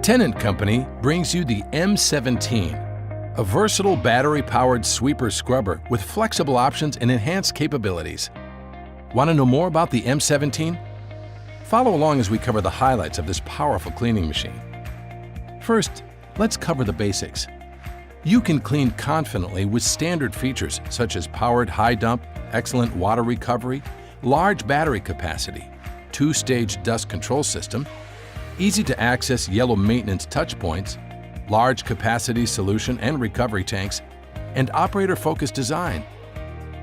Tennant Company brings you the M17, a versatile battery-powered sweeper scrubber with flexible options and enhanced capabilities. Want to know more about the M17? Follow along as we cover the highlights of this powerful cleaning machine. First, let's cover the basics. You can clean confidently with standard features such as powered high dump, excellent water recovery, large battery capacity, two-stage dust control system, easy-to-access yellow maintenance touch points, large capacity solution and recovery tanks, and operator-focused design.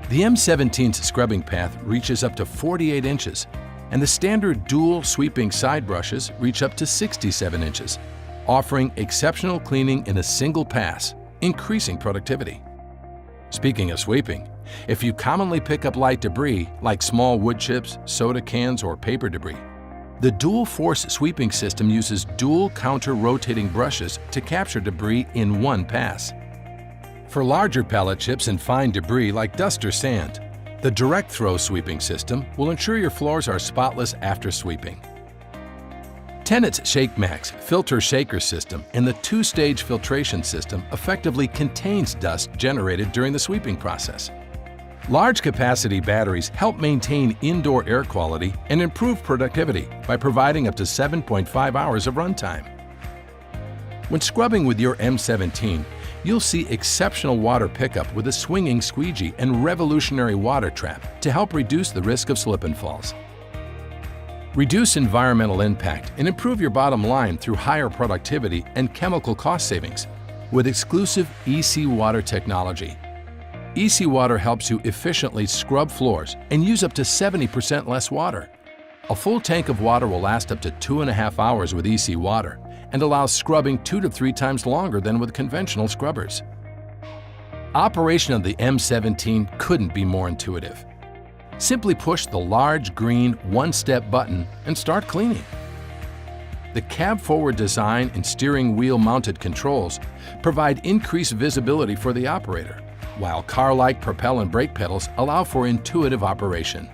The M17's scrubbing path reaches up to 48 inches, and the standard dual sweeping side brushes reach up to 67 inches, offering exceptional cleaning in a single pass, increasing productivity. Speaking of sweeping, if you commonly pick up light debris like small wood chips, soda cans, or paper debris, the dual-force sweeping system uses dual counter-rotating brushes to capture debris in one pass. For larger pallet chips and fine debris like dust or sand, the direct-throw sweeping system will ensure your floors are spotless after sweeping. Tennant's ShakeMax filter shaker system and the two-stage filtration system effectively contains dust generated during the sweeping process. Large capacity batteries help maintain indoor air quality and improve productivity by providing up to 7.5 hours of runtime. When scrubbing with your M17, you'll see exceptional water pickup with a swinging squeegee and revolutionary water trap to help reduce the risk of slip and falls. Reduce environmental impact and improve your bottom line through higher productivity and chemical cost savings with exclusive EC Water technology. EC Water helps you efficiently scrub floors and use up to 70% less water. A full tank of water will last up to 2.5 hours with EC Water and allows scrubbing 2 to 3 times longer than with conventional scrubbers. Operation of the M17 couldn't be more intuitive. Simply push the large green one-step button and start cleaning. The cab-forward design and steering wheel-mounted controls provide increased visibility for the operator, while car-like propel and brake pedals allow for intuitive operation.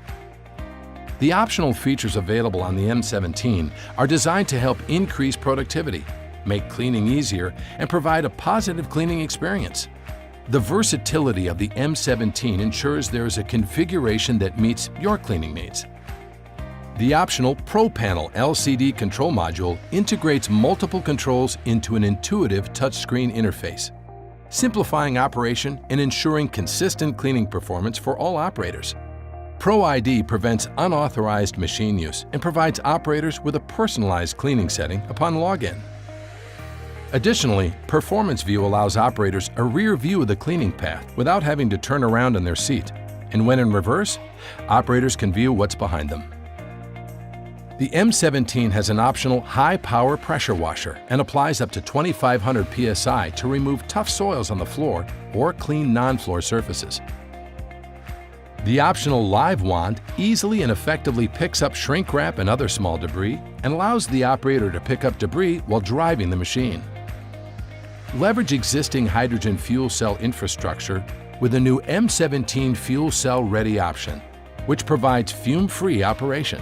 The optional features available on the M17 are designed to help increase productivity, make cleaning easier, and provide a positive cleaning experience. The versatility of the M17 ensures there is a configuration that meets your cleaning needs. The optional Pro Panel LCD control module integrates multiple controls into an intuitive touchscreen interface, simplifying operation and ensuring consistent cleaning performance for all operators. Pro ID prevents unauthorized machine use and provides operators with a personalized cleaning setting upon login. Additionally, Performance View allows operators a rear view of the cleaning path without having to turn around in their seat, and when in reverse, operators can view what's behind them. The M17 has an optional high-power pressure washer and applies up to 2,500 psi to remove tough soils on the floor or clean non-floor surfaces. The optional Live Wand easily and effectively picks up shrink wrap and other small debris and allows the operator to pick up debris while driving the machine. Leverage existing hydrogen fuel cell infrastructure with the new M17 Fuel Cell Ready option, which provides fume-free operation.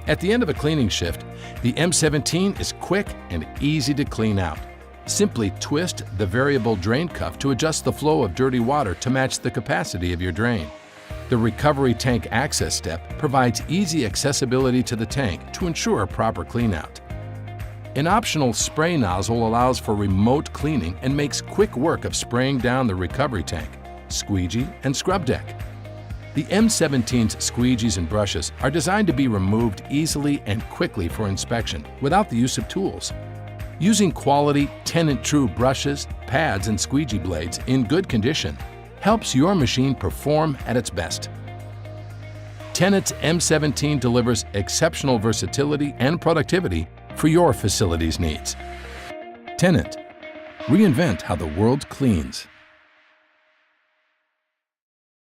At the end of a cleaning shift, the M17 is quick and easy to clean out. Simply twist the variable drain cuff to adjust the flow of dirty water to match the capacity of your drain. The recovery tank access step provides easy accessibility to the tank to ensure a proper cleanout. An optional spray nozzle allows for remote cleaning and makes quick work of spraying down the recovery tank, squeegee, and scrub deck. The M17's squeegees and brushes are designed to be removed easily and quickly for inspection without the use of tools. Using quality Tennant True brushes, pads, and squeegee blades in good condition helps your machine perform at its best. Tennant's M17 delivers exceptional versatility and productivity for your facility's needs. Tennant, reinvent how the world cleans.